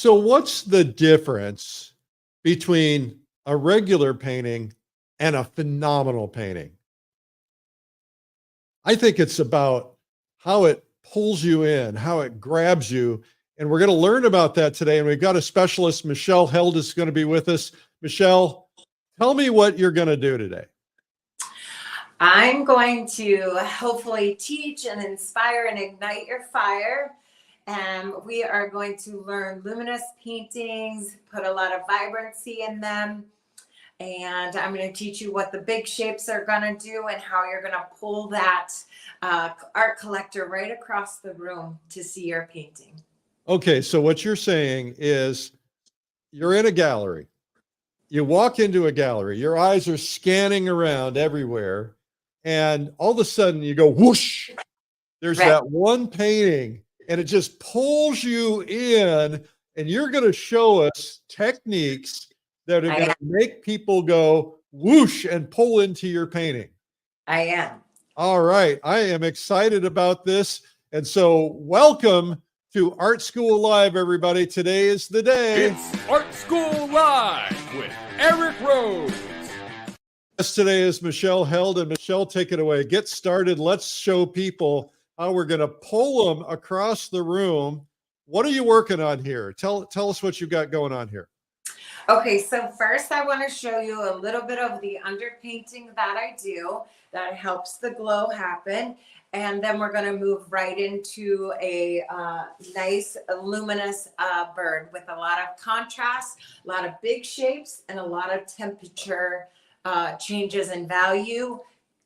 So what's the difference between a regular painting and a phenomenal painting? I think it's about how it pulls you in, how it grabs you. And we're going to learn about that today. And we've got a specialist, Michelle Held, is going to be with us. Michelle, tell me what you're going to do today. I'm going to hopefully teach and inspire and ignite your fire. And we are going to learn luminous paintings, put a lot of vibrancy in them. And I'm going to teach you what the big shapes are going to do and how you're going to pull that art collector right across the room to see your painting. Okay, so what you're saying is you're in a gallery. You walk into a gallery, your eyes are scanning around everywhere, and all of a sudden you go whoosh. There's that one painting, and it just pulls you in, and you're going to show us techniques that are going to make people go whoosh and pull into your painting. I am. All right. I am excited about this. And so welcome to Art School Live, everybody. Today is the day. It's Art School Live with Eric Rose. Yes, today is Michelle Held. And Michelle, take it away. Get started. Let's show people how we're going to pull them across the room. What are you working on here? Tell us what you've got going on here. Okay, so first I want to show you a little bit of the underpainting that I do that helps the glow happen. And then we're going to move right into a nice luminous bird with a lot of contrast, a lot of big shapes, and a lot of temperature changes in value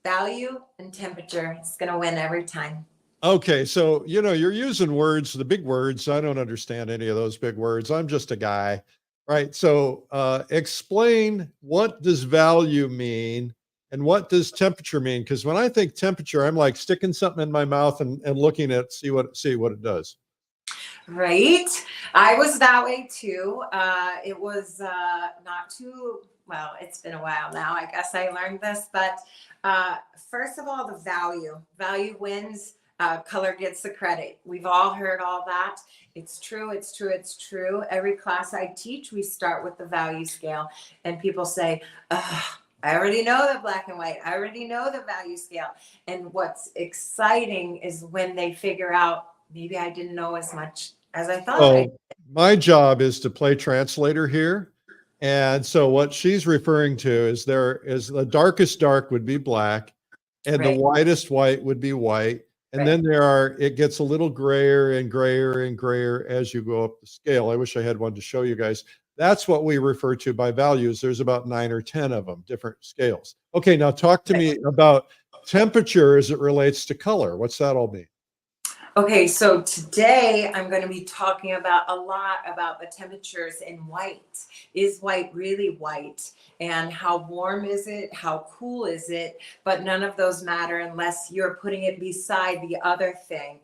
and temperature. It's going to win every time. Okay, so, you're using words, the big words. I don't understand any of those big words. I'm just a guy, right? So explain, what does value mean and what does temperature mean? Because when I think temperature, I'm like sticking something in my mouth and looking at, see what it does. Right. I was that way too. It was not too, well, it's been a while now. I guess I learned this, but first of all, the value wins. Color gets the credit. We've all heard all that. It's true. It's true. It's true. Every class I teach, we start with the value scale, and people say, I already know the black and white. I already know the value scale. And what's exciting is when they figure out, maybe I didn't know as much as I thought. So my job is to play translator here. And so what she's referring to is there is the darkest dark would be black, and the whitest white would be white. And then it gets a little grayer and grayer and grayer as you go up the scale. I wish I had one to show you guys. That's what we refer to by values. There's about 9 or 10 of them, different scales. Okay, now talk to me about temperature as it relates to color. What's that all mean? Okay, so today I'm going to be talking about a lot about the temperatures in white. Is white really white? And how warm is it? How cool is it? But none of those matter unless you're putting it beside the other thing.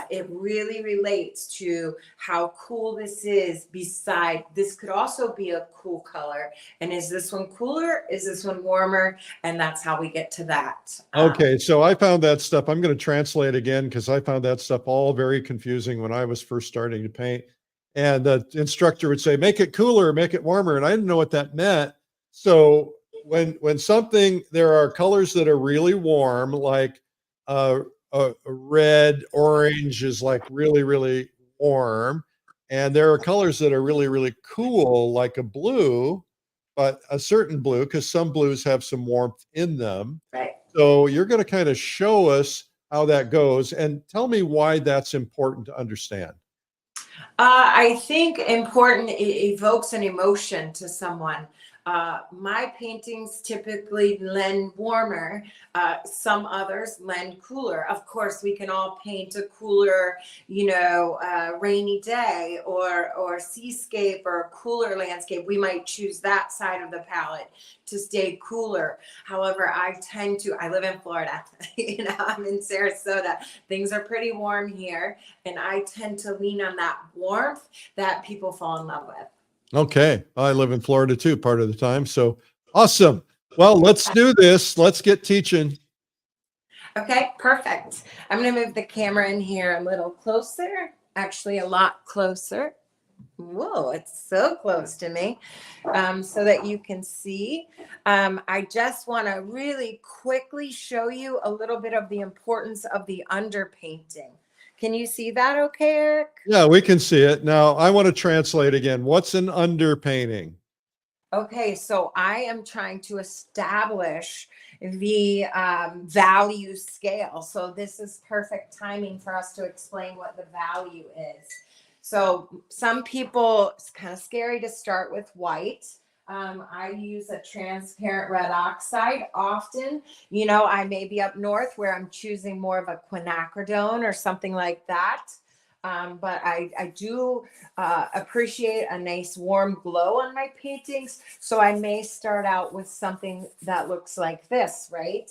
It really relates to how cool this is beside, this could also be a cool color. And is this one cooler? Is this one warmer? And that's how we get to that. Okay, so I found that stuff, I'm going to translate again because I found that stuff all very confusing when I was first starting to paint. And the instructor would say, make it cooler, make it warmer. And I didn't know what that meant. So when there are colors that are really warm, like a red, orange is like really, really warm. And there are colors that are really, really cool, like a blue, but a certain blue, because some blues have some warmth in them. Right. So you're going to kind of show us how that goes and tell me why that's important to understand. I think important, it evokes an emotion to someone. My paintings typically lend warmer. Some others lend cooler. Of course, we can all paint a cooler, rainy day or seascape or a cooler landscape. We might choose that side of the palette to stay cooler. However, I live in Florida, I'm in Sarasota. Things are pretty warm here. And I tend to lean on that warmth that people fall in love with. Okay. I live in Florida too, part of the time. So awesome. Well, let's do this. Let's get teaching. Okay, perfect. I'm going to move the camera in here a little closer, actually a lot closer. Whoa, it's so close to me, so that you can see. I just want to really quickly show you a little bit of the importance of the underpainting. Can you see that okay, Eric? Yeah, we can see it. Now, I want to translate again. What's an underpainting? Okay, so I am trying to establish the value scale. So this is perfect timing for us to explain what the value is. So some people, it's kind of scary to start with white. I use a transparent red oxide often. You know, I may be up north where I'm choosing more of a quinacridone or something like that. But I do appreciate a nice warm glow on my paintings. So I may start out with something that looks like this, right?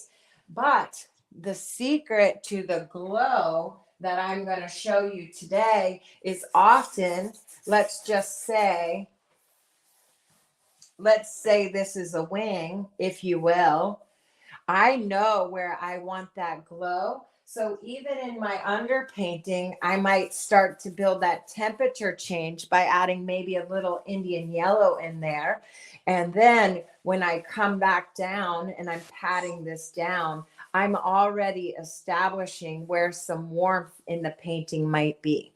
But the secret to the glow that I'm going to show you today is often, let's say this is a wing, if you will. I know where I want that glow. So even in my underpainting, I might start to build that temperature change by adding maybe a little Indian yellow in there. And then when I come back down and I'm patting this down, I'm already establishing where some warmth in the painting might be.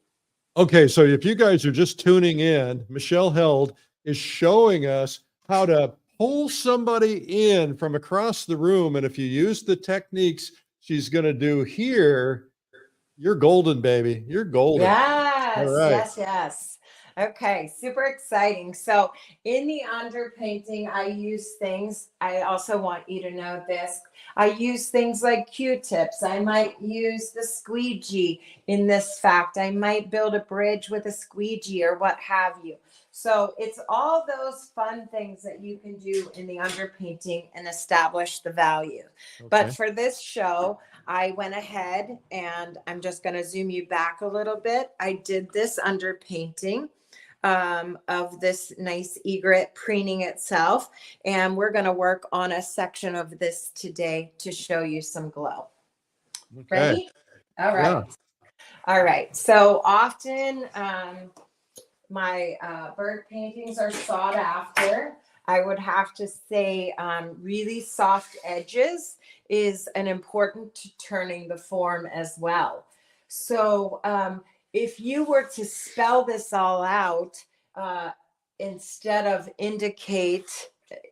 Okay, so if you guys are just tuning in, Michelle Held is showing us how to pull somebody in from across the room. And if you use the techniques she's going to do here, you're golden, baby. You're golden. All Yes, right. yes, yes. Okay, super exciting. So in the underpainting, I use things, I also want you to know this. I use things like Q-tips. I might use the squeegee in this fact. I might build a bridge with a squeegee or what have you. So it's all those fun things that you can do in the underpainting and establish the value. But Okay. for this show, I went ahead and I'm just going to zoom you back a little bit. I did this underpainting of this nice egret preening itself. And we're going to work on a section of this today to show you some glow. Okay. Ready? All right. Yeah. All right. So often my bird paintings are sought after. I would have to say really soft edges is an important to turning the form as well. So if you were to spell this all out instead of indicate,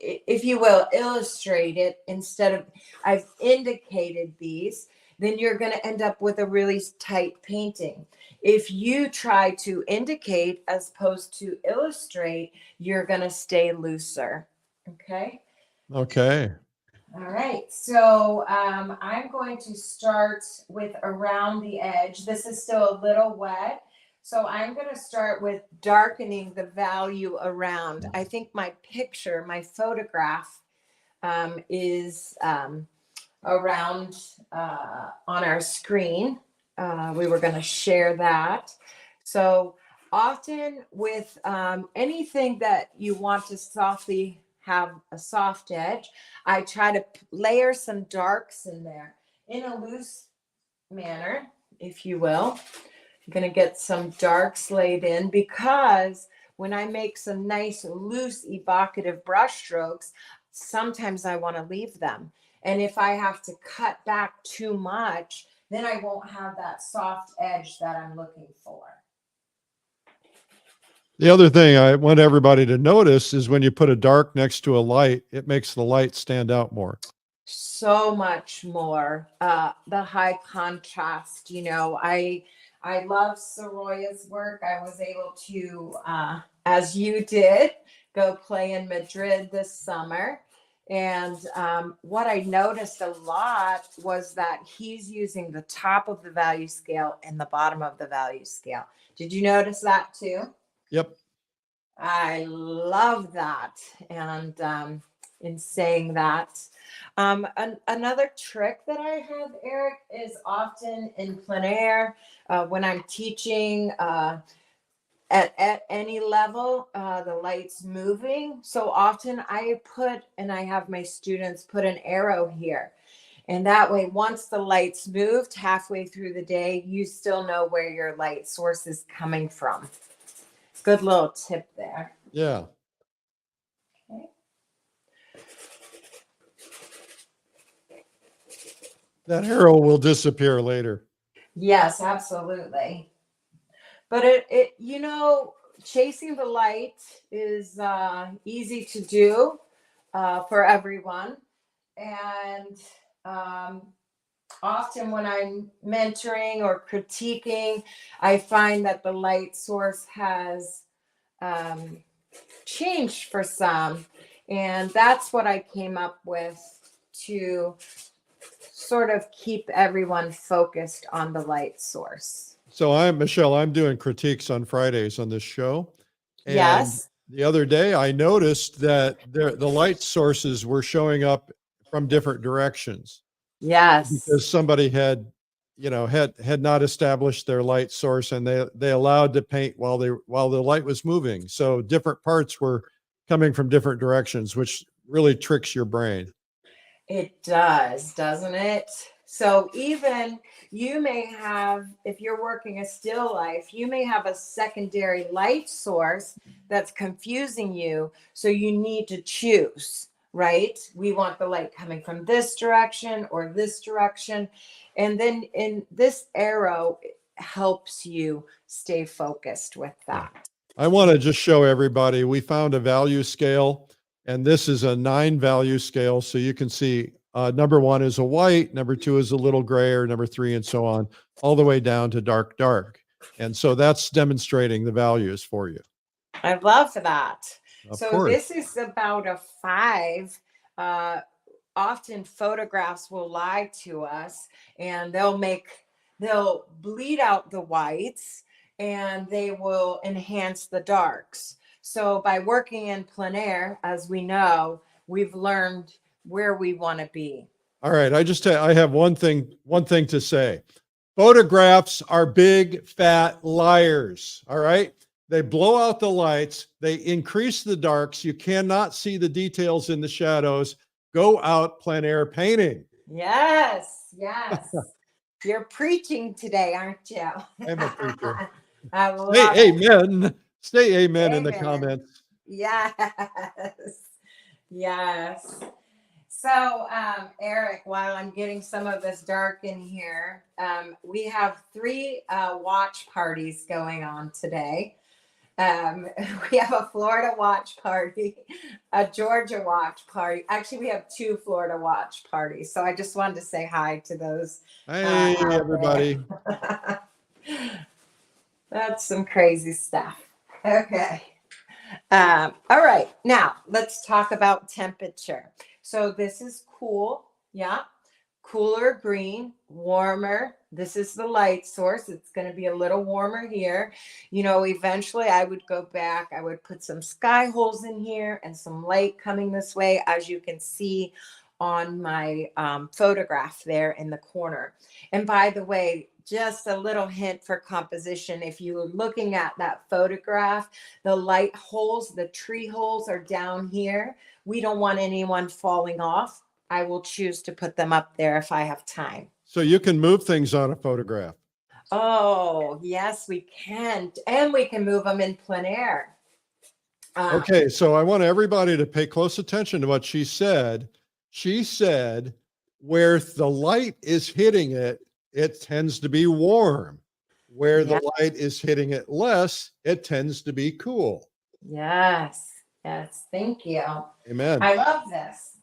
if you will, illustrate it instead of I've indicated these, then you're going to end up with a really tight painting. If you try to indicate as opposed to illustrate, you're going to stay looser. Okay. Okay. All right. So I'm going to start with around the edge. This is still a little wet. So I'm going to start with darkening the value around. I think my picture, my photograph is around on our screen. We were going to share that. So often with anything that you want to softly have a soft edge, I try to layer some darks in there in a loose manner, if you will. I'm going to get some darks laid in because when I make some nice loose evocative brush strokes, sometimes I want to leave them. And if I have to cut back too much, then I won't have that soft edge that I'm looking for. The other thing I want everybody to notice is when you put a dark next to a light, it makes the light stand out more. So much more. The high contrast, you know, I love Soroya's work. I was able to, as you did, go play in Madrid this summer. And what I noticed a lot was that he's using the top of the value scale and the bottom of the value scale. Did you notice that too? Yep. I love that. And in saying that, another trick that I have, Eric, is often in plein air when I'm teaching at any level, the light's moving. So often I have my students put an arrow here. And that way, once the light's moved halfway through the day, you still know where your light source is coming from. Good little tip there. Yeah. Okay. That arrow will disappear later. Yes, absolutely. But chasing the light is easy to do for everyone. And um, often when I'm mentoring or critiquing, I find that the light source has um, changed for some. And that's what I came up with to sort of keep everyone focused on the light source. So Michelle, I'm doing critiques on Fridays on this show. And Yes. the other day I noticed that the light sources were showing up from different directions Yes. because somebody had not established their light source, and they allowed to paint while the light was moving. So different parts were coming from different directions, which really tricks your brain. It does, doesn't it? So even you may have, if you're working a still life, you may have a secondary light source that's confusing you. So you need to choose, right? We want the light coming from this direction or this direction. And then in this arrow helps you stay focused with that. I want to just show everybody, we found a value scale, and this is a 9-value scale. So you can see number 1 is a white, number 2 is a little grayer, number 3, and so on, all the way down to dark, dark. And so that's demonstrating the values for you. I love that. Of So course. this is about a 5. Often photographs will lie to us, and they'll bleed out the whites and they will enhance the darks. So by working in plein air, as we know, we've learned where we want to be. All right, I have one thing to say. Photographs are big fat liars. All right. They blow out the lights. They increase the darks. You cannot see the details in the shadows. Go out plein air painting. Yes, yes. You're preaching today, aren't you? I'm a preacher. I love Say it. amen. Say amen in the Amen. comments. Yes. Yes. So, Eric, while I'm getting some of this dark in here, we have 3 watch parties going on today. We have a Florida watch party, a Georgia watch party. Actually, we have 2 Florida watch parties. So I just wanted to say hi to those. Hey, everybody. That's some crazy stuff. Okay. All right. Now let's talk about temperature. So this is cool. Yeah. Cooler green, warmer. This is the light source. It's going to be a little warmer here. Eventually I would go back. I would put some sky holes in here and some light coming this way, as you can see on my photograph there in the corner. And by the way, just a little hint for composition. If you're looking at that photograph, the light holes, the tree holes are down here. We don't want anyone falling off. I will choose to put them up there if I have time. So you can move things on a photograph. Oh, yes, we can. And we can move them in plein air. Okay, so I want everybody to pay close attention to what she said. She said, where the light is hitting it, it tends to be warm. Where the light is hitting it less, it tends to be cool. Yes. Yes. Thank you. Amen. I love this.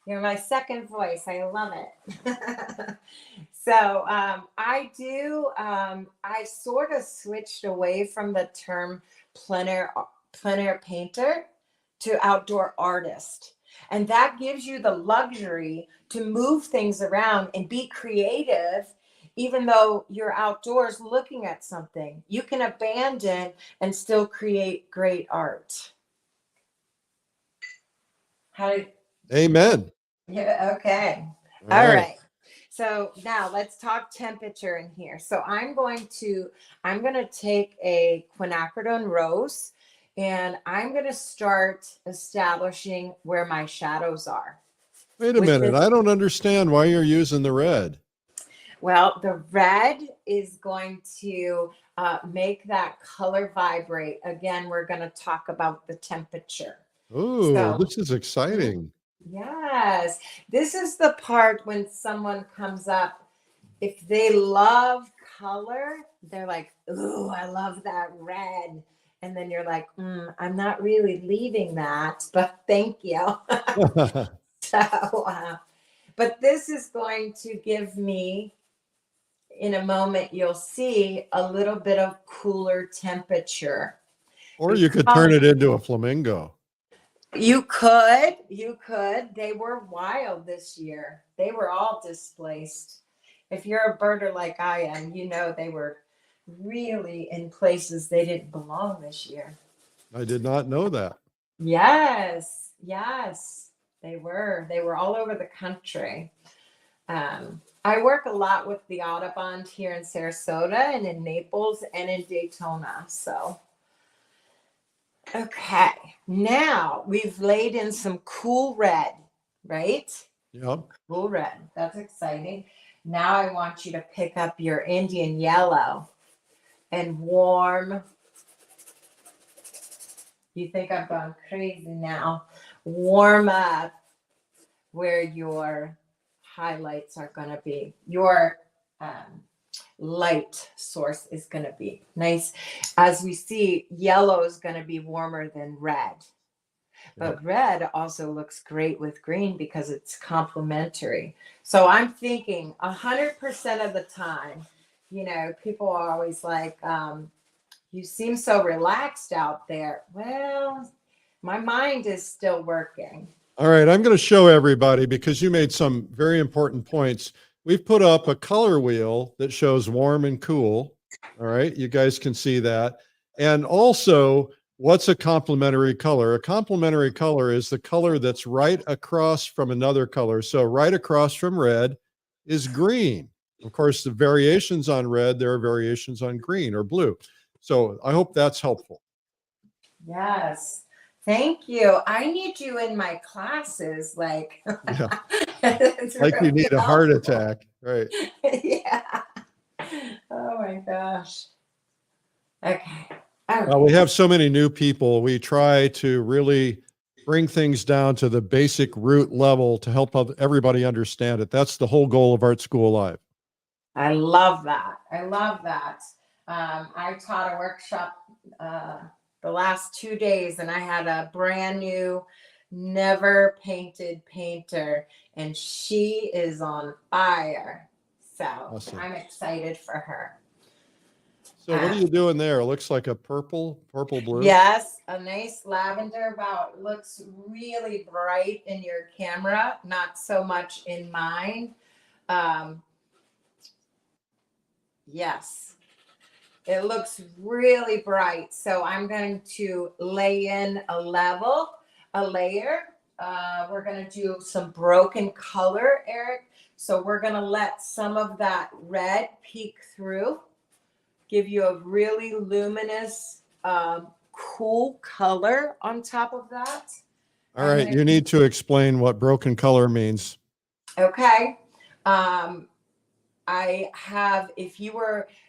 You're my second voice. I love it. So I sort of switched away from the term plein air painter to outdoor artist. And that gives you the luxury to move things around and be creative, even though you're outdoors looking at something. You can abandon and still create great art. Amen. Yeah, okay. All right. So now let's talk temperature in here. So I'm going to take a quinacridone rose, and I'm going to start establishing where my shadows are. Wait a minute. I don't understand why you're using the red. Well, the red is going to make that color vibrate. Again, we're going to talk about the temperature. Oh, So, this is exciting. yes, this is the part when someone comes up. If they love color, they're like, "Ooh, I love that red." And then you're like, I'm not really leaving that, but thank you. So, but this is going to give me, in a moment, you'll see a little bit of cooler temperature. Or you could turn Because it into a flamingo. you could. They were wild this year. They were all displaced. If you're a birder like I am, you know they were really in places they didn't belong this year. I did not know that. Yes, yes, they were. They were all over the country. I work a lot with the Audubon here in Sarasota and in Naples and in Daytona. So, okay, now we've laid in some cool red, right? Yep. Cool red. That's exciting. Now I want you to pick up your Indian yellow and warm. You think I'm going crazy now. Warm up where your highlights are going to be. Your light source is going to be nice. As we see, yellow is going to be warmer than red. But red also looks great with green because it's complementary. So I'm thinking 100% of the time, people are always like, you seem so relaxed out there. Well, my mind is still working. All right, I'm going to show everybody because you made some very important points. We've put up a color wheel that shows warm and cool. All right, you guys can see that. And also, what's a complementary color? A complementary color is the color that's right across from another color. So right across from red is green. Of course, the variations on red, there are variations on green or blue. So I hope that's helpful. Yes. Thank you. I need you in my classes. Like, Yeah. it's Like you really need a heart helpful. attack, right? Yeah. Oh my gosh. Okay. Well, we have so many new people. We try to really bring things down to the basic root level to help everybody understand it. That's the whole goal of Art School Live. I love that. I love that. I taught a workshop the last 2 days, and I had a brand new, never painted painter, and she is on fire. So Awesome. I'm excited for her. So what are you doing there? It looks like a purple blue. Yes, a nice lavender. Wow, it looks really bright in your camera, not so much in mine. Yes, it looks really bright. So I'm going to lay in a layer. We're going to do some broken color, Eric. So we're going to let some of that red peek through, give you a really luminous, cool color on top of that. All right, you need to explain what broken color means. Okay. I have,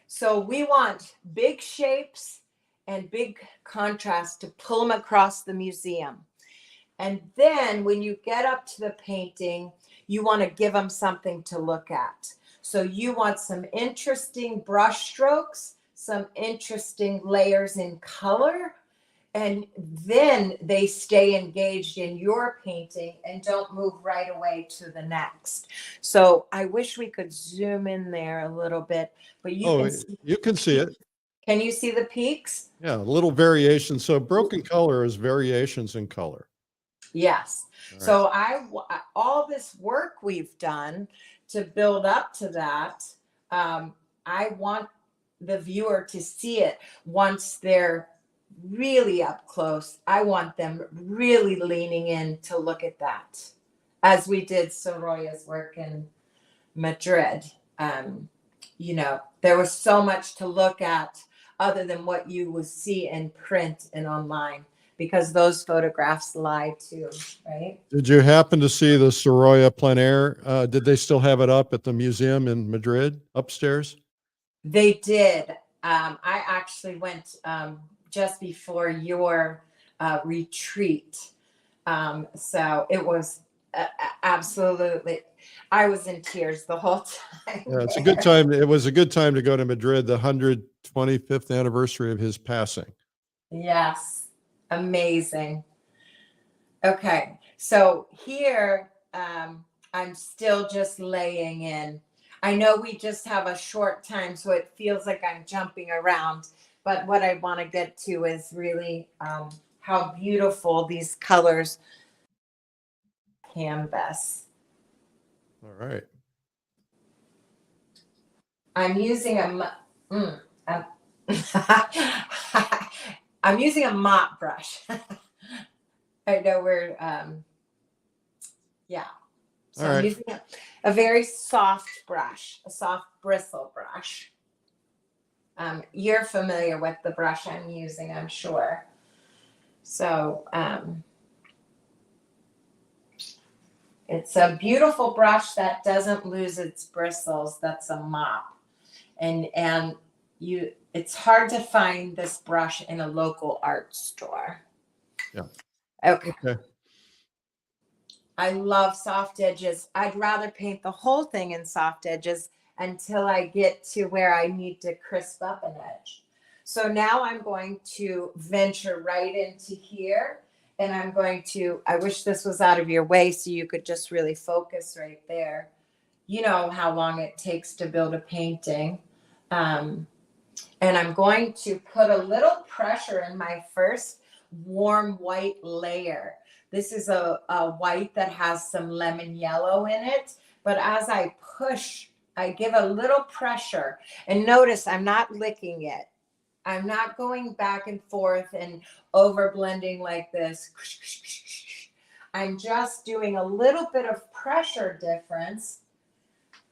so we want big shapes and big contrast to pull them across the museum. And then when you get up to the painting, you want to give them something to look at. So you want some interesting brush strokes, some interesting layers in color, and then they stay engaged in your painting and don't move right away to the next. So I wish we could zoom in there a little bit, but you can see it. Can you see the peaks? Yeah, a little variation. So broken color is variations in color. Yes. Right. So all this work we've done to build up to that, I want the viewer to see it once they're really up close. I want them really leaning in to look at that, as we did Soroya's work in Madrid. There was so much to look at other than what you would see in print and online. because those photographs lie too, right? Did you happen to see the Sorolla plein air? Did they still have it up at the museum in Madrid upstairs? They did. I actually went just before your retreat. So it was absolutely, I was in tears the whole time. Yeah, it's a there. good time. It was a good time to go to Madrid, the 125th anniversary of his passing. Yes, amazing. Okay, so here I'm still just laying in. I know we just have a short time, so it feels like I'm jumping around. But what I want to get to is really how beautiful these colors canvas. All right. I'm using I'm using a mop brush. I know we're yeah. So All I'm right. using a very soft brush, a soft bristle brush. You're familiar with the brush I'm using, I'm sure. So it's a beautiful brush that doesn't lose its bristles. That's a mop. And you, it's hard to find this brush in a local art store. Yeah. Okay. Okay. I love soft edges. I'd rather paint the whole thing in soft edges until I get to where I need to crisp up an edge. So now I'm going to venture right into here, and I'm going to, I wish this was out of your way so you could just really focus right there. You know how long it takes to build a painting. And I'm going to put a little pressure in my first warm white layer. This is a white that has some lemon yellow in it. But as I push, I give a little pressure. And notice I'm not licking it. I'm not going back and forth and over blending like this. I'm just doing a little bit of pressure difference,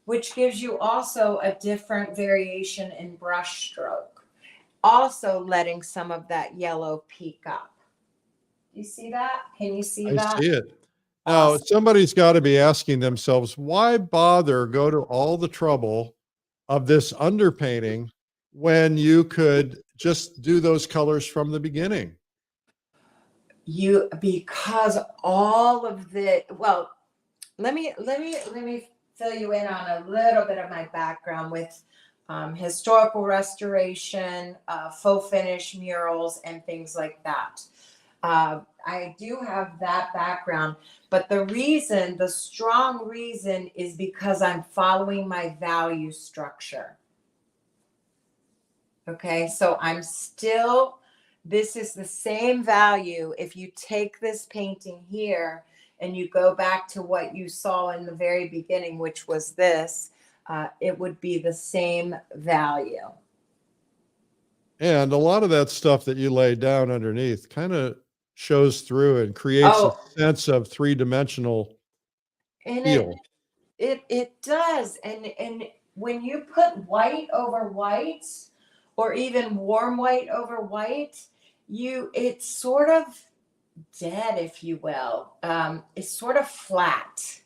which gives you also a different variation in brush stroke. Also letting some of that yellow peek up. You see that? Can you see I that? see it. Now, Awesome. somebody's got to be asking themselves, why bother go to all the trouble of this underpainting when you could just do those colors from the beginning? Because all of the, well, let me fill you in on a little bit of my background with historical restoration, faux finish murals, and things like that. I do have that background, but the strong reason is because I'm following my value structure. Okay, so this is the same value. If you take this painting here and you go back to what you saw in the very beginning, which was this, it would be the same value. And a lot of that stuff that you laid down underneath kind of shows through and creates a Oh, sense of three-dimensional and feel. it does. And when you put white over white, or even warm white over white, it's sort of dead, if you will. It's sort of flat.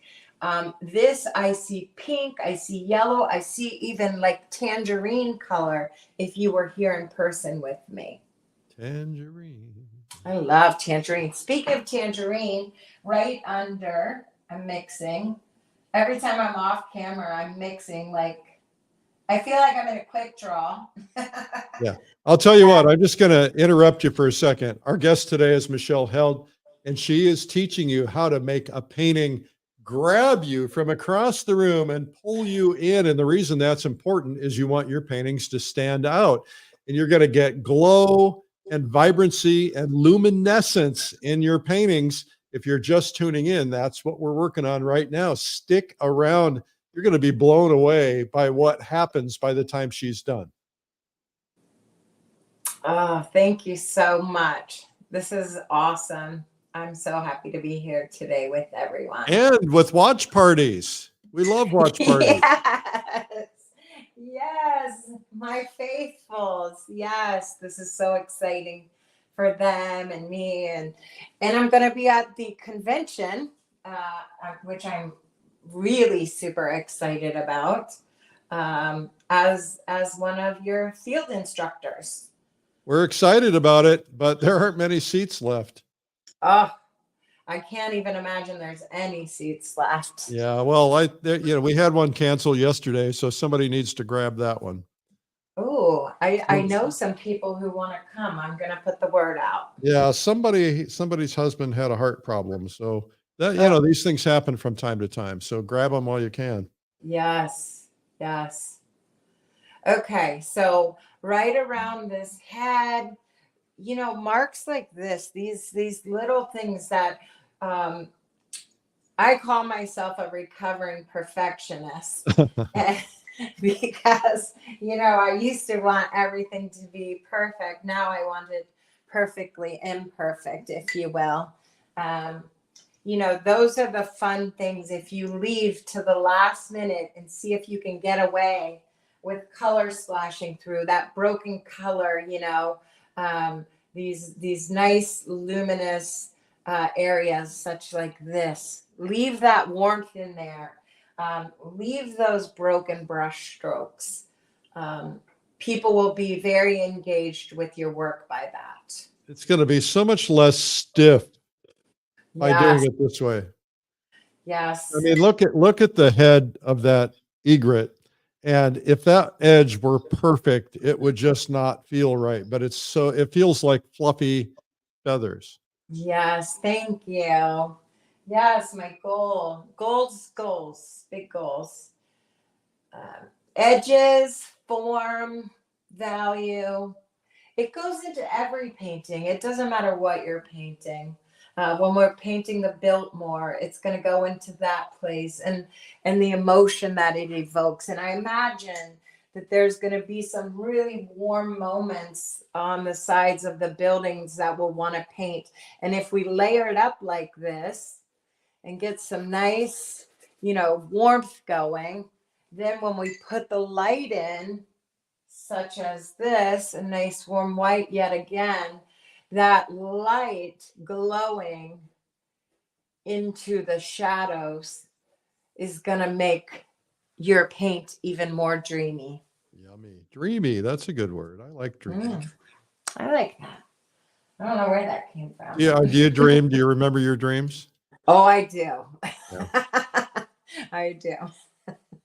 This, I see pink, I see yellow, I see even like tangerine color if you were here in person with me. Tangerine. I love tangerine. Speaking of tangerine, right under, I'm mixing. Every time I'm off camera, I'm mixing like, I feel like I'm in a quick draw. Yeah. I'll tell you what, I'm just going to interrupt you for a second. Our guest today is Michelle Held, and she is teaching you how to make a painting grab you from across the room and pull you in. And the reason that's important is you want your paintings to stand out, and you're going to get glow and vibrancy and luminescence in your paintings. If you're just tuning in, that's what we're working on right now. Stick around. You're going to be blown away by what happens by the time she's done. Oh, thank you so much. This is awesome. I'm so happy to be here today with everyone. And with watch parties. We love watch parties. Yes. Yes, my faithfuls. Yes, this is so exciting for them and me, and I'm going to be at the convention, which I'm really super excited about, as one of your field instructors. We're excited about it, but there aren't many seats left. Oh, I can't even imagine there's any seats left. Yeah, well, we had one cancel yesterday, so somebody needs to grab that one. Oh, I know some people who want to come. I'm going to put the word out. Yeah, somebody's husband had a heart problem, so that Oh. these things happen from time to time. So grab them while you can. Yes, yes. Okay, so right around this head, marks like this, these little things that I call myself a recovering perfectionist. Because, I used to want everything to be perfect. Now I want it perfectly imperfect, if you will. Those are the fun things. If you leave to the last minute and see if you can get away with color splashing through that broken color, these nice luminous areas, such like this. Leave that warmth in there. Leave those broken brush strokes. People will be very engaged with your work by that. It's going to be so much less stiff by doing it this way. Yes. I mean, look at the head of that egret, and if that edge were perfect, it would just not feel right. But it feels like fluffy feathers. Yes, thank you. Yes, my goals, big goals. Edges, form, value. It goes into every painting. It doesn't matter what you're painting. When we're painting the Biltmore, it's going to go into that place and the emotion that it evokes. And I imagine that there's going to be some really warm moments on the sides of the buildings that we'll want to paint. And if we layer it up like this and get some nice, warmth going, then when we put the light in, such as this, a nice warm white yet again, that light glowing into the shadows is going to make your paint even more dreamy. Yummy. Dreamy. That's a good word. I like dreamy. I like that. I don't know where that came from. Yeah. Do you dream? Do you remember your dreams? Oh, I do. Yeah. I do.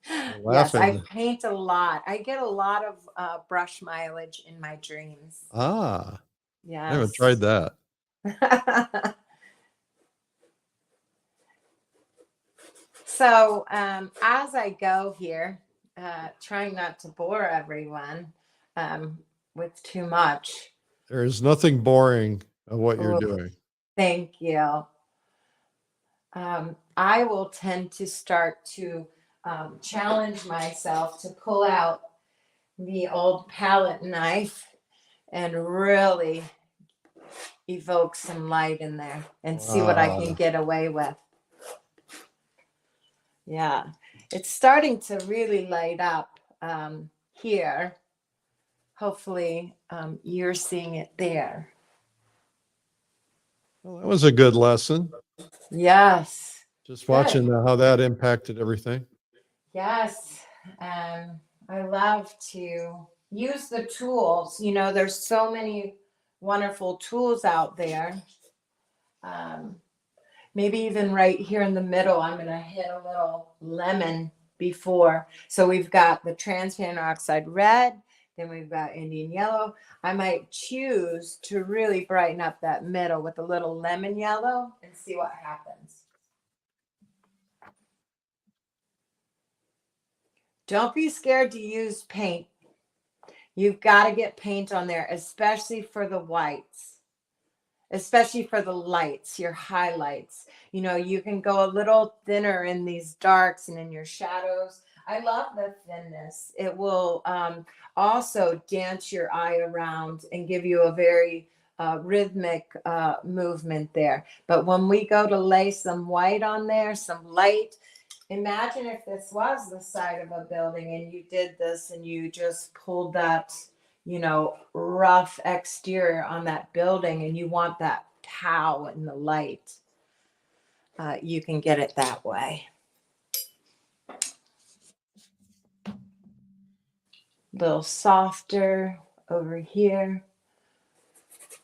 Yes, I paint a lot. I get a lot of brush mileage in my dreams. Ah. Yes. I haven't tried that. So as I go here, trying not to bore everyone with too much. There is nothing boring of what you're doing. Thank you. I will tend to start to challenge myself to pull out the old palette knife and really evoke some light in there and see what I can get away with. Yeah, it's starting to really light up here. Hopefully you're seeing it there. Well, that was a good lesson. Yes. Just watching how that impacted everything. Yes. I love to use the tools. There's so many wonderful tools out there. Maybe even right here in the middle, I'm going to hit a little lemon before. So we've got the transparent oxide red, then we've got Indian yellow. I might choose to really brighten up that middle with a little lemon yellow and see what happens. Don't be scared to use paint. You've got to get paint on there, especially for the whites, especially for the lights, your highlights. You can go a little thinner in these darks and in your shadows. I love the thinness. It will also dance your eye around and give you a very rhythmic movement there. But when we go to lay some white on there, some light, imagine if this was the side of a building and you did this and you just pulled that, rough exterior on that building and you want that pow in the light, you can get it that way. A little softer over here.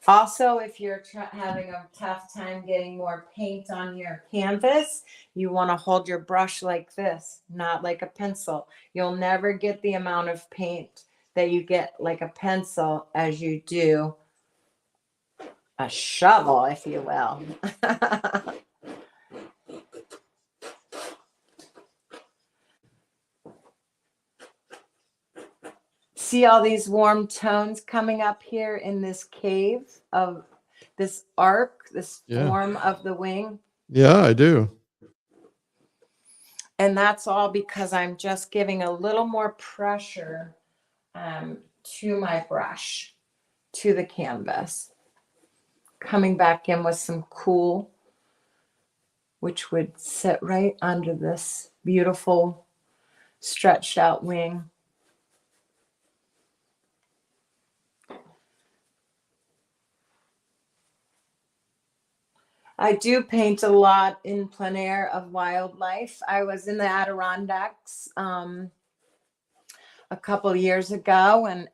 Also, if you're having a tough time getting more paint on your canvas, you want to hold your brush like this, not like a pencil. You'll never get the amount of paint that you get like a pencil as you do a shovel, if you will. See all these warm tones coming up here in this cave of this arc, this form of the wing? Yeah, I do. And that's all because I'm just giving a little more pressure to my brush, to the canvas. Coming back in with some cool, which would sit right under this beautiful stretched out wing. I do paint a lot in plein air of wildlife. I was in the Adirondacks a couple years ago and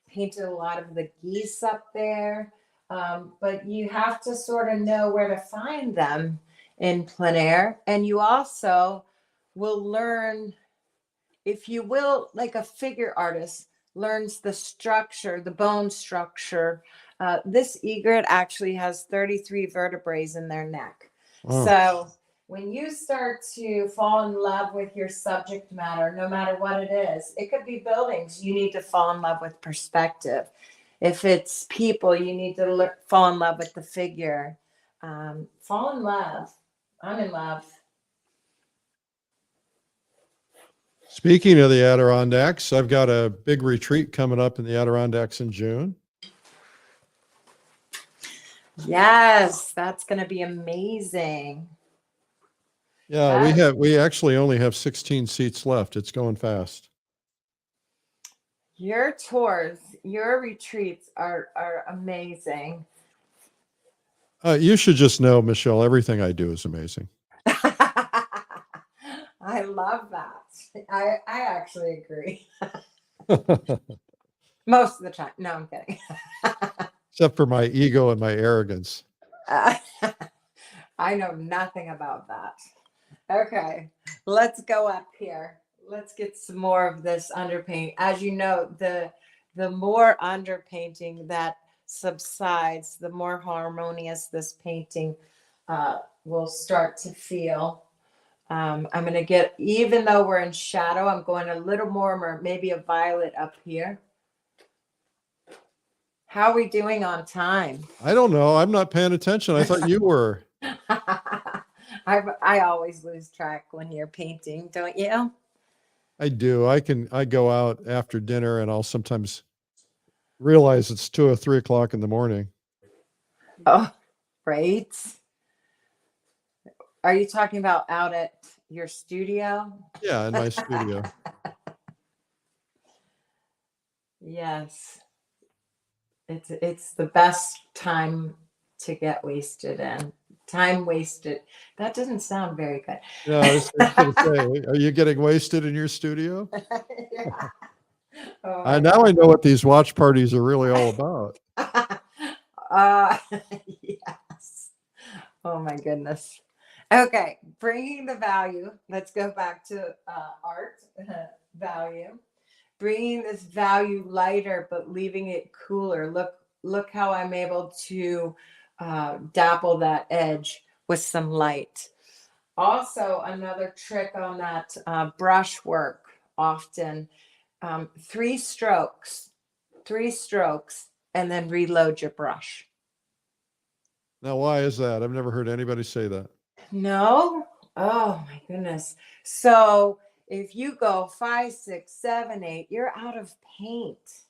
painted a lot of the geese up there. But you have to sort of know where to find them in plein air. And you also will learn, if you will, like a figure artist learns the structure, the bone structure. This egret actually has 33 vertebrae in their neck. Wow. So when you start to fall in love with your subject matter, no matter what it is, it could be buildings, you need to fall in love with perspective. If it's people, you need to fall in love with the figure. Fall in love. I'm in love. Speaking of the Adirondacks, I've got a big retreat coming up in the Adirondacks in June. Yes, that's going to be amazing. Yeah, we actually only have 16 seats left. It's going fast. Your tours, your retreats are amazing. You should just know, Michelle, everything I do is amazing. I love that. I actually agree. Most of the time. No, I'm kidding. Except for my ego and my arrogance. I know nothing about that. Okay, let's go up here. Let's get some more of this underpaint. As you know, the more underpainting that subsides, the more harmonious this painting will start to feel. I'm going to get, even though we're in shadow, I'm going a little more, maybe a violet up here. How are we doing on time? I don't know. I'm not paying attention. I thought you were. I always lose track when you're painting, don't you? I do. I go out after dinner and I'll sometimes realize it's 2 or 3 o'clock in the morning. Oh, right. Are you talking about out at your studio? Yeah, in my studio. Yes. It's the best time to get wasted in. Time wasted. That doesn't sound very good. Yeah, I was going to say, are you getting wasted in your studio? Yeah. Oh now I know what these watch parties are really all about. Yes. Oh my goodness. Okay, bringing the value. Let's go back to art value. Bringing this value lighter, but leaving it cooler. Look how I'm able to dapple that edge with some light. Also, another trick on that brush work, often 3 strokes, and then reload your brush. Now, why is that? I've never heard anybody say that. No? Oh my goodness. So if you go 5, 6, 7, 8, you're out of paint,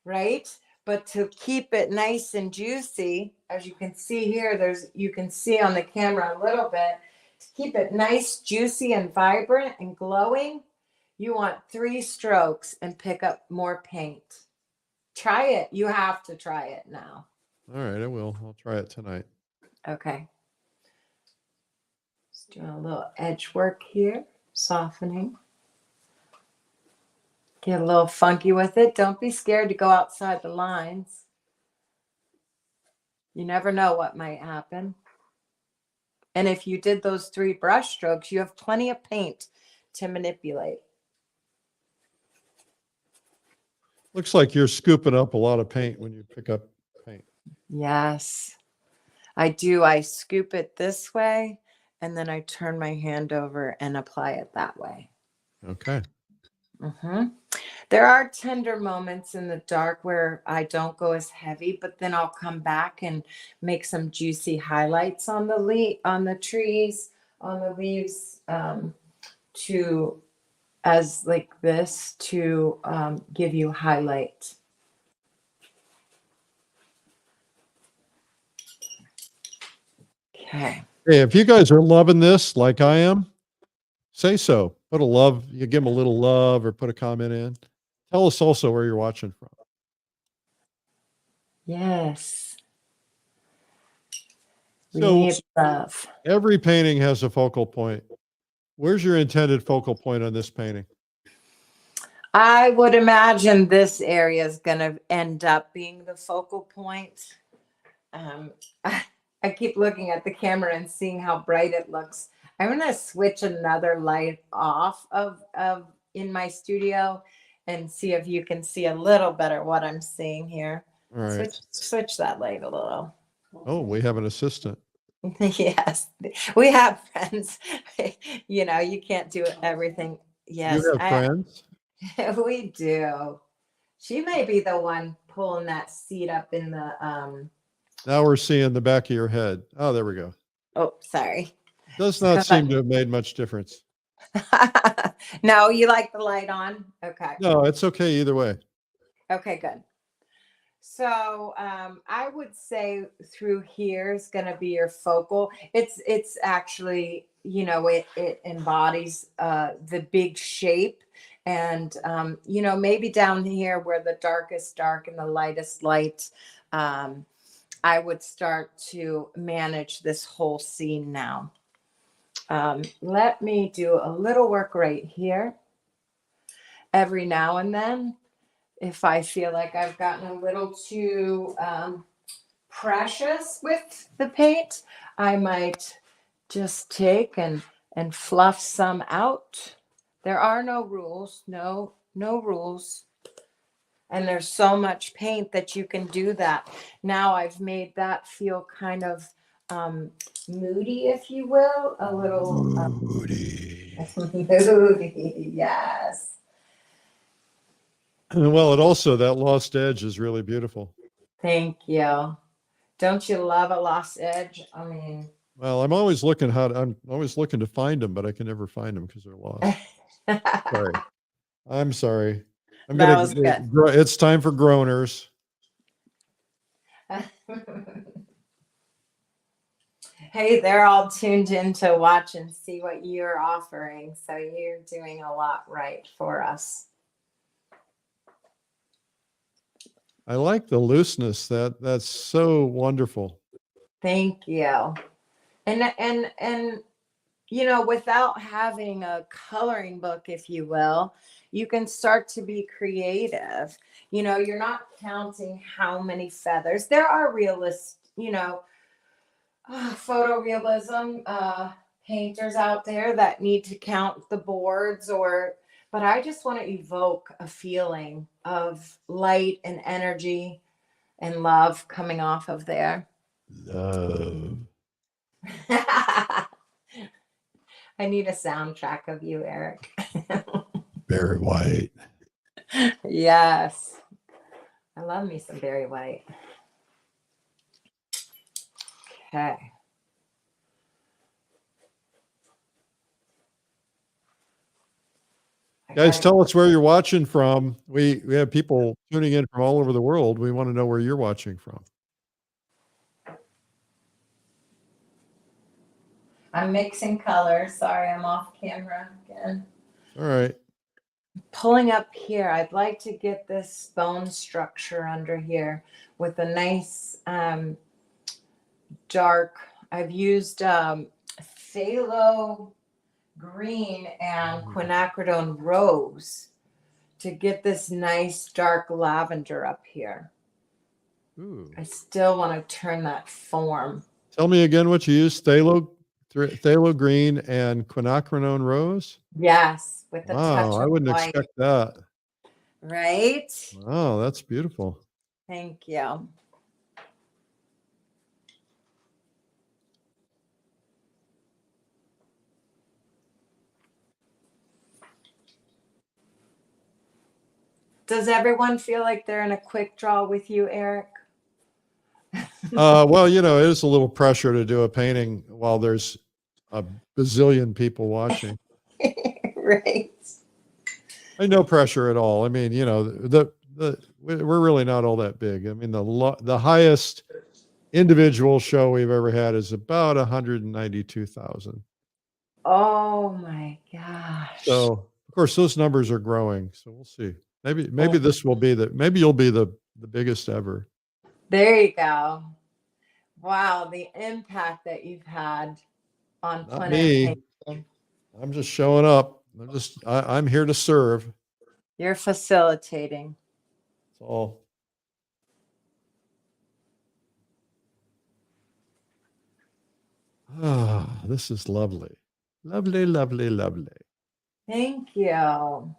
right? But to keep it nice and juicy, as you can see here, you can see on the camera a little bit, to keep it nice, juicy, and vibrant and glowing, you want 3 strokes and pick up more paint. Try it. You have to try it now. All right, I will. I'll try it tonight. Okay. Just doing a little edge work here, softening. Get a little funky with it. Don't be scared to go outside the lines. You never know what might happen. And if you did those 3 brush strokes, you have plenty of paint to manipulate. Looks like you're scooping up a lot of paint when you pick up paint. Yes, I do. I scoop it this way and then I turn my hand over and apply it that way. Okay. There are tender moments in the dark where I don't go as heavy, but then I'll come back and make some juicy highlights on the trees, on the leaves, to as like this to give you highlight. Okay. Hey, if you guys are loving this like I am, say so. Put a love, you give them a little love or put a comment in. Tell us also where you're watching from. Yes. We So need love. every painting has a focal point. Where's your intended focal point on this painting? I would imagine this area is going to end up being the focal point. I keep looking at the camera and seeing how bright it looks. I'm going to switch another light off of in my studio and see if you can see a little better what I'm seeing here. All right. Switch that light a little. Oh, we have an assistant. Yes, we have friends. You know, you can't do everything. Yes, You have friends? we do. She may be the one pulling that seat up in the Now we're seeing the back of your head. Oh, there we go. oh, sorry. Does not seem to have made much difference. No, you like the light on? Okay. No, it's okay either way. Okay, good. So I would say through here is going to be your focal. It's actually, you know, it embodies the big shape. And, you know, maybe down here where the darkest dark and the lightest light, I would start to manage this whole scene now. Let me do a little work right here. Every now and then, if I feel like I've gotten a little too precious with the paint, I might just take and fluff some out. There are no rules, no rules. And there's so much paint that you can do that. Now I've made that feel kind of moody, if you will, a little Moody. moody, yes. Well, it also, that lost edge is really beautiful. Thank you. Don't you love a lost edge? I mean, well, I'm always looking to find them, but I can never find them because they're lost. Sorry. I'm sorry. That was good. It's time for groaners. Hey, they're all tuned in to watch and see what you're offering. So you're doing a lot right for us. I like the looseness. That's so wonderful. Thank you. And you know, without having a coloring book, if you will, you can start to be creative. You know, you're not counting how many feathers. There are realists, you know, photorealism painters out there that need to count the boards but I just want to evoke a feeling of light and energy and love coming off of there. Love. I need a soundtrack of you, Eric. Very white. Yes. I love me some Barry White. Okay. Guys, tell us where you're watching from. We have people tuning in from all over the world. We want to know where you're watching from. I'm mixing colors. Sorry, I'm off camera again. All right. Pulling up here, I'd like to get this bone structure under here with a nice dark. I've used phthalo green and quinacridone rose to get this nice dark lavender up here. Ooh. I still want to turn that form. Tell me again what you use. Phthalo green and quinacridone rose. Yes, with a Wow, touch I of wouldn't white. expect that. Right? Wow, that's beautiful. Thank you. Does everyone feel like they're in a quick draw with you, Eric? Well, it is a little pressure to do a painting while there's a bazillion people watching. Right. No pressure at all. I mean, we're really not all that big. I mean, the highest individual show we've ever had is about 192,000. Oh my gosh. So, of course, those numbers are growing. So we'll see. Maybe this will be maybe you'll be the biggest ever. There you go. Wow, the impact that you've had on Not plein me. air painting. I'm just showing up. I'm here to serve. You're facilitating. That's all. Ah, this is lovely. Lovely, lovely, lovely. Thank you.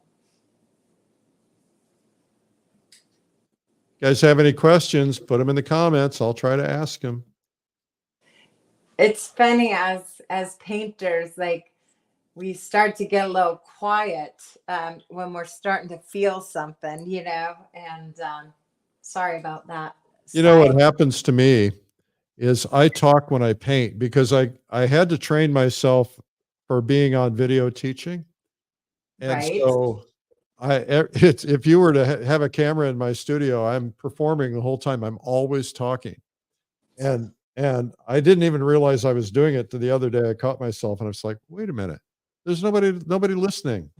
Guys have any questions, put them in the comments. I'll try to ask them. It's funny as painters, like we start to get a little quiet when we're starting to feel something, and sorry about that. What happens to me is I talk when I paint because I had to train myself for being on video teaching. And Right. so if you were to have a camera in my studio, I'm performing the whole time. I'm always talking. And I didn't even realize I was doing it. The other day I caught myself and I was like, wait a minute. There's nobody listening.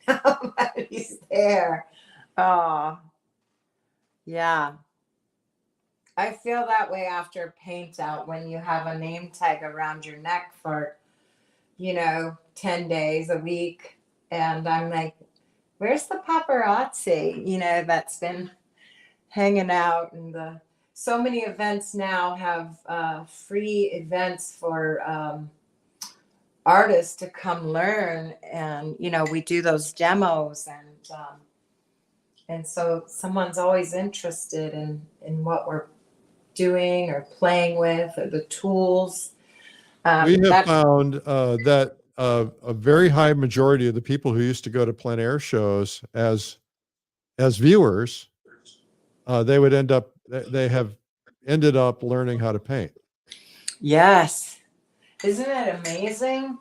Nobody's there. Oh, yeah. I feel that way after paint out when you have a name tag around your neck for, 10 days, a week. And I'm like, where's the paparazzi, that's been hanging out? And so many events now have free events for artists to come learn. And, we do those demos and so someone's always interested in what we're doing or playing with or the tools. We have found that a very high majority of the people who used to go to plein air shows as viewers, they have ended up learning how to paint. Yes. Isn't it amazing?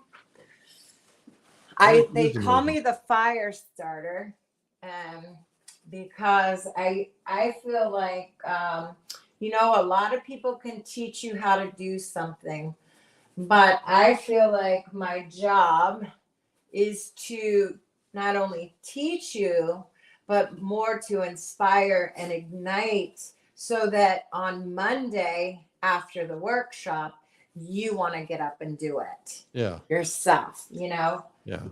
They call me the fire starter because I feel like a lot of people can teach you how to do something, but I feel like my job is to not only teach you, but more to inspire and ignite so that on Monday after the workshop, you want to get up and do it yourself, Yeah.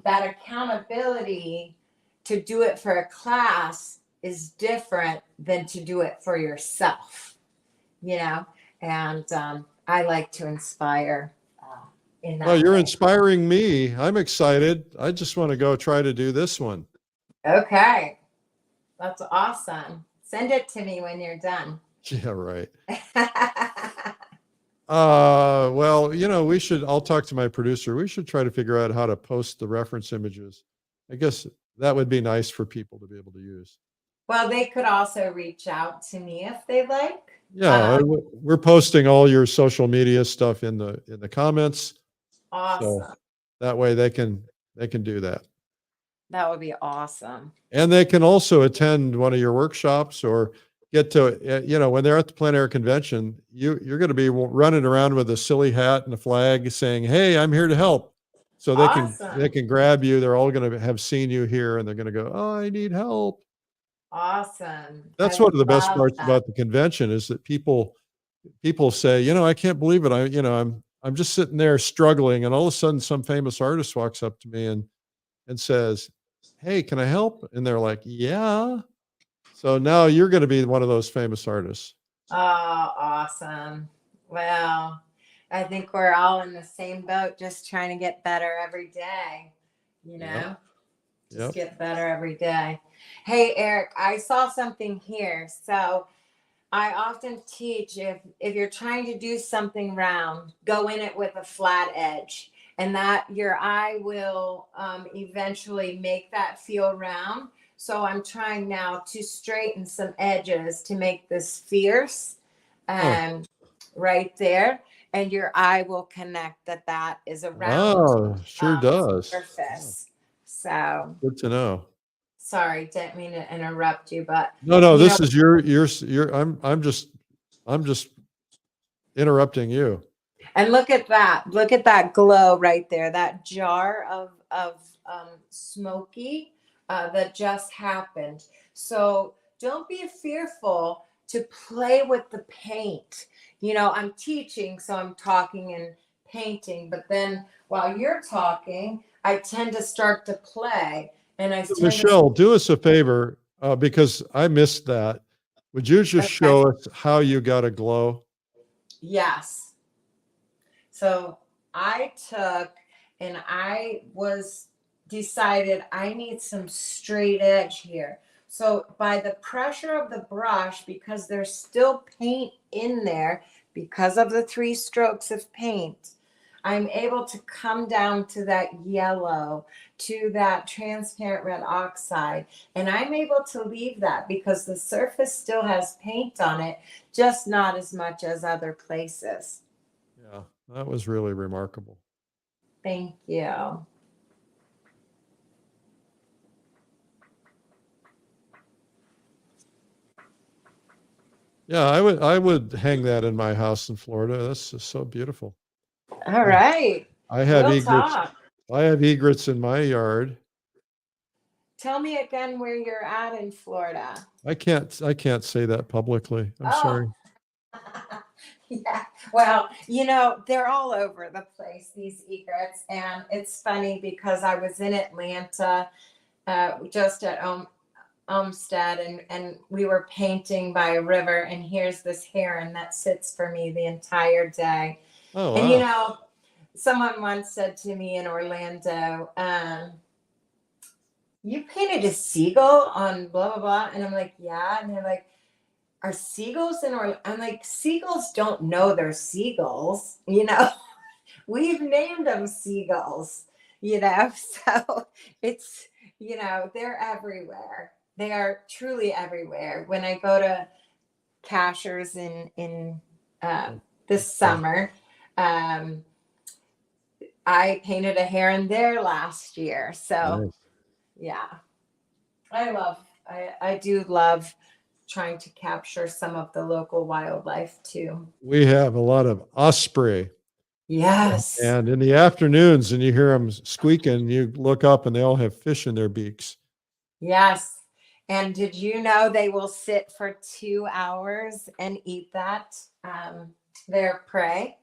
That accountability to do it for a class is different than to do it for yourself, and I like to inspire in that Well, you're way. inspiring me. I'm excited. I just want to go try to do this one. Okay. That's awesome. Send it to me when you're done. Yeah, right. Well, I'll talk to my producer. We should try to figure out how to post the reference images. I guess that would be nice for people to be able to use. Well, they could also reach out to me if they like. Yeah, we're posting all your social media stuff in the comments. Awesome. So that way they can do that. That would be awesome. And they can also attend one of your workshops or get to, when they're at the plein air convention, you're going to be running around with a silly hat and a flag saying, hey, I'm here to help. So they Awesome. can grab you. They're all going to have seen you here, and they're going to go, "Oh, I need help." Awesome. That's I one of the best love parts that. about the convention is that people say, I can't believe it. I'm just sitting there struggling, and all of a sudden, some famous artist walks up to me and says, "Hey, can I help?" And they're like, "Yeah." So now you're going to be one of those famous artists. Oh, awesome. Well, I think we're all in the same boat, just trying to get better every day, you Yep. know? Just Yep. get better every day. Hey, Eric, I saw something here. So I often teach if you're trying to do something round, go in it with a flat edge, and that your eye will eventually make that feel round. So I'm trying now to straighten some edges to make this fierce, Oh, right there, and your eye will connect that that is a round oh, sure does. Yeah, surface. So good to know. sorry, didn't mean to interrupt you, but No, you know, this is your, I'm just interrupting you. and look at that. Look at that glow right there. That jar of smoky that just happened. So don't be fearful to play with the paint. I'm teaching, so I'm talking and painting. But then while you're talking, I tend to start to play, and I tend to. Michelle, do us a favor, because I missed that. Would you just Okay. show us how you got a glow? Yes. So I took and I was decided I need some straight edge here. So by the pressure of the brush, because there's still paint in there, because of the 3 strokes of paint, I'm able to come down to that yellow, to that transparent red oxide, and I'm able to leave that because the surface still has paint on it, just not as much as other places. Yeah, that was really remarkable. Thank you. Yeah, I would hang that in my house in Florida. That's just so beautiful. All I, right. I have We'll egrets. talk. I have egrets in my yard. Tell me again where you're at in Florida. I can't say that publicly. I'm Oh, sorry. yeah. Well, they're all over the place, these egrets. And it's funny because I was in Atlanta just at Olmsted, and we were painting by a river. And here's this heron that sits for me the entire day. Oh, And, wow. someone once said to me in Orlando, you painted a seagull on blah blah blah, and I'm like, yeah. And they're like, are seagulls in Orlando? I'm like, seagulls don't know they're seagulls. We've named them seagulls. So it's, they're everywhere. They are truly everywhere. When I go to Cashers in this summer, um, I painted a heron there last year. So Nice. yeah. I do love trying to capture some of the local wildlife too. We have a lot of osprey, Yes. and in the afternoons, and you hear them squeaking, you look up, and they all have fish in their beaks. Yes. And did you know they will sit for 2 hours and eat their prey?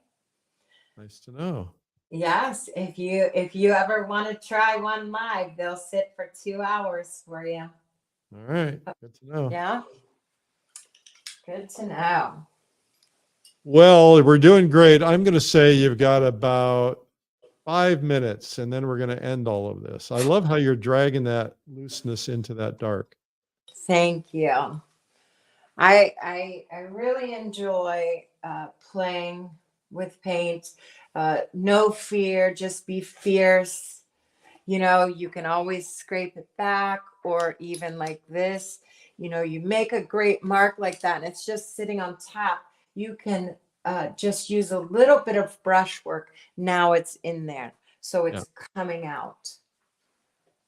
Nice to know. Yes. If you ever want to try one live, they'll sit for 2 hours for you. All right, good to know. Yeah. Good to know. Well, we're doing great. I'm going to say you've got about 5 minutes, and then we're going to end all of this. I love how you're dragging that looseness into that dark. Thank you. I really enjoy playing with paint. No fear, just be fierce. You can always scrape it back, or even like this. You make a great mark like that, and it's just sitting on top. You can just use a little bit of brushwork. Now it's in there, so Yeah. it's coming out.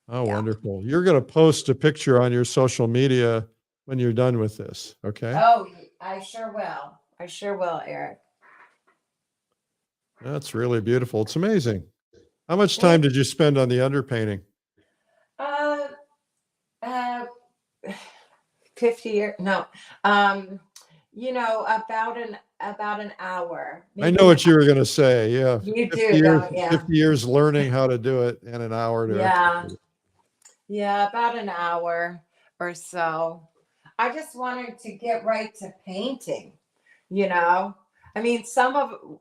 Oh, Yeah. wonderful. You're going to post a picture on your social media when you're done with this. Okay. Oh, I sure will. Eric. That's really beautiful. It's amazing. How much time did you spend on the underpainting? Uh, uh, 50 years, no, um, about an hour, I maybe know what you were going to say. Yeah. you 50 do, years, don't you? 50 years learning how to do it in an hour to Yeah, execute it. yeah, about an hour or so. I just wanted to get right to painting, you know. I mean,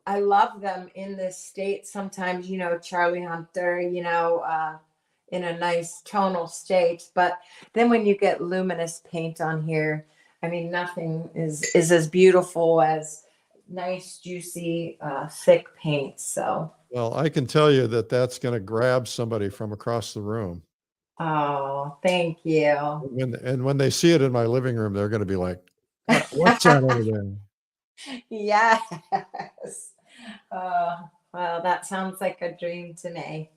I love them in this state sometimes, Charlie Hunter, in a nice tonal state. But then when you get luminous paint on here, I mean, nothing is as beautiful as nice, juicy, thick paint. So, Well, I can tell you that that's going to grab somebody from across the room. oh, thank you. When they see it in my living room, they're going to be like, what's that over there? Yes. Oh, well, that sounds like a dream to me.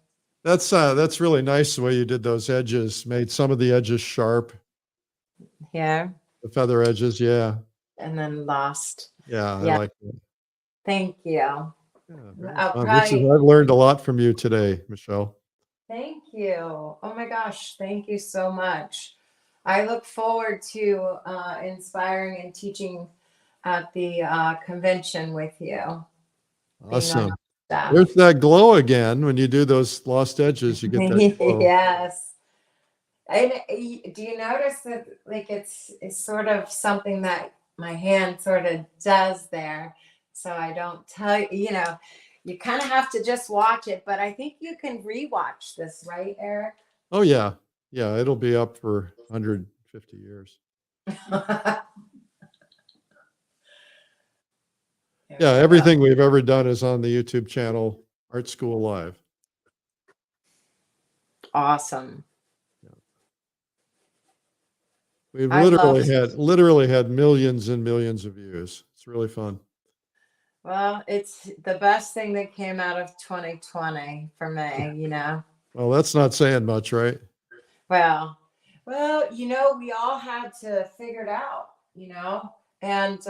That's really nice the way you did those edges, made some of the edges sharp, Here the feather edges. Yeah. and then lost. Yeah. I Yeah, like that. thank you. Yeah. Very I'll fun. probably I've learned a lot from you today, Michelle. thank you. Oh my gosh, thank you so much. I look forward to inspiring and teaching at the convention with you, being on Awesome. staff. There's that glow again. When you do those lost edges, you get that glow. Yes. And do you notice that like it's sort of something that my hand sort of does there? So I don't tell you, you kind of have to just watch it, but I think you can rewatch this, right, Eric? Oh, yeah. Yeah. It'll be up for 150 years. Yeah. Everything we've ever done is on the YouTube channel, Art School Live. Awesome. We've I love literally had millions and millions of views. It's really fun. Well, it's the best thing that came out of 2020 for me, Well, that's not saying much, right? Well, we all had to figure it out, and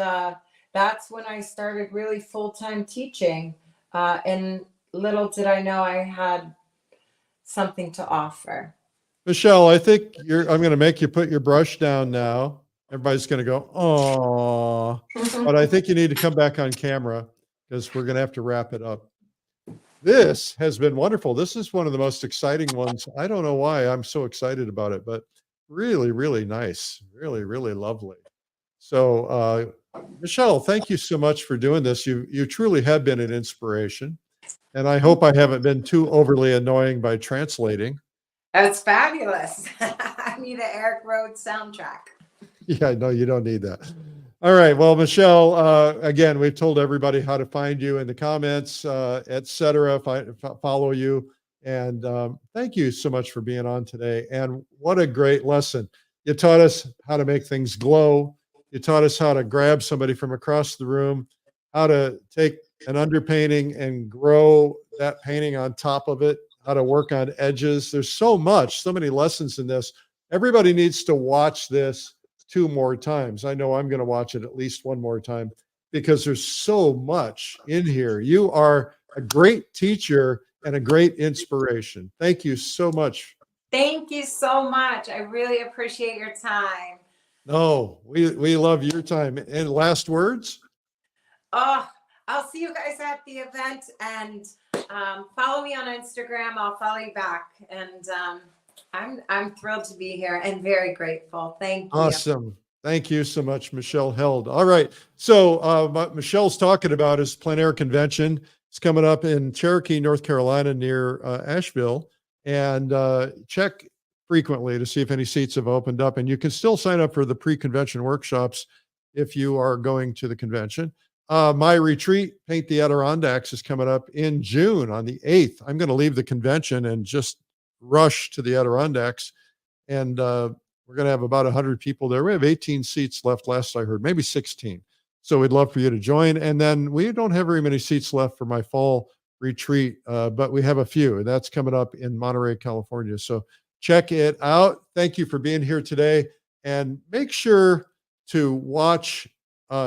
that's when I started really full-time teaching. And little did I know I had something to offer. Michelle, I think I'm going to make you put your brush down now. Everybody's going to go, oh, but I think you need to come back on camera because we're going to have to wrap it up. This has been wonderful. This is one of the most exciting ones. I don't know why I'm so excited about it, but really, really nice. Really, really lovely. So, Michelle, thank you so much for doing this. You truly have been an inspiration. And I hope I haven't been too overly annoying by translating. That's fabulous. I need an Eric Rhodes soundtrack. Yeah, no, you don't need that. All right. Well, Michelle, again, we've told everybody how to find you in the comments, et cetera, follow you. And thank you so much for being on today. And what a great lesson. You taught us how to make things glow. You taught us how to grab somebody from across the room, how to take an underpainting and grow that painting on top of it, how to work on edges. There's so many lessons in this. Everybody needs to watch this 2 more times. I know I'm going to watch it at least 1 more time because there's so much in here. You are a great teacher and a great inspiration. Thank you so much. Thank you so much. I really appreciate your time. No, we love your time. And last words? Oh, I'll see you guys at the event, and follow me on Instagram. I'll follow you back, and I'm thrilled to be here and very grateful. Thank you. Awesome. Thank you so much, Michelle Held. All right. So what Michelle's talking about is Plein Air Convention. It's coming up in Cherokee, North Carolina, near Asheville. And check frequently to see if any seats have opened up. And you can still sign up for the pre-convention workshops if you are going to the convention. My retreat, Paint the Adirondacks, is coming up in June on the 8th. I'm going to leave the convention and just rush to the Adirondacks. And we're going to have about 100 people there. We have 18 seats left, last I heard, maybe 16. So we'd love for you to join. And then we don't have very many seats left for my fall retreat, but we have a few, and that's coming up in Monterey, California. So check it out. Thank you for being here today. And make sure to watch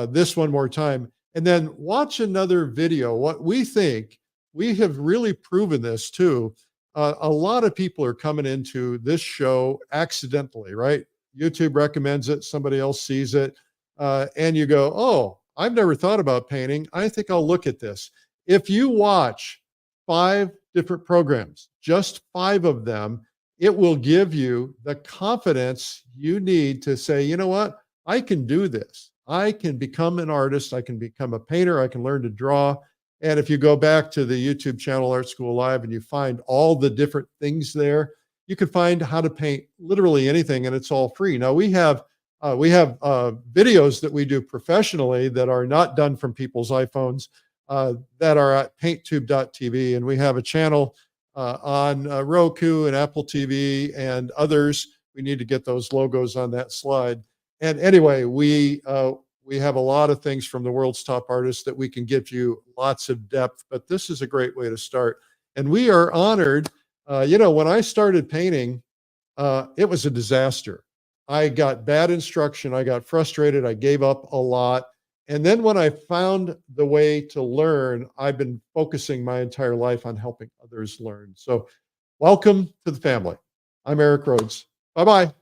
this one more time, and then watch another video, what we think we have really proven this too. A lot of people are coming into this show accidentally, right? YouTube recommends it, somebody else sees it, and you go, oh, I've never thought about painting. I think I'll look at this. If you watch 5 different programs, just 5 of them, it will give you the confidence you need to say, you know what, I can do this. I can become an artist. I can become a painter. I can learn to draw. And if you go back to the YouTube channel Art School Live and you find all the different things there, you can find how to paint literally anything, and it's all free. Now we have videos that we do professionally that are not done from people's iPhones, that are at painttube.tv, and we have a channel on Roku and Apple TV and others. We need to get those logos on that slide. And anyway, we have a lot of things from the world's top artists that we can give you lots of depth, but this is a great way to start. And we are honored. When I started painting, it was a disaster. I got bad instruction. I got frustrated. I gave up a lot. And then when I found the way to learn, I've been focusing my entire life on helping others learn. So welcome to the family. I'm Eric Rhodes. Bye-bye.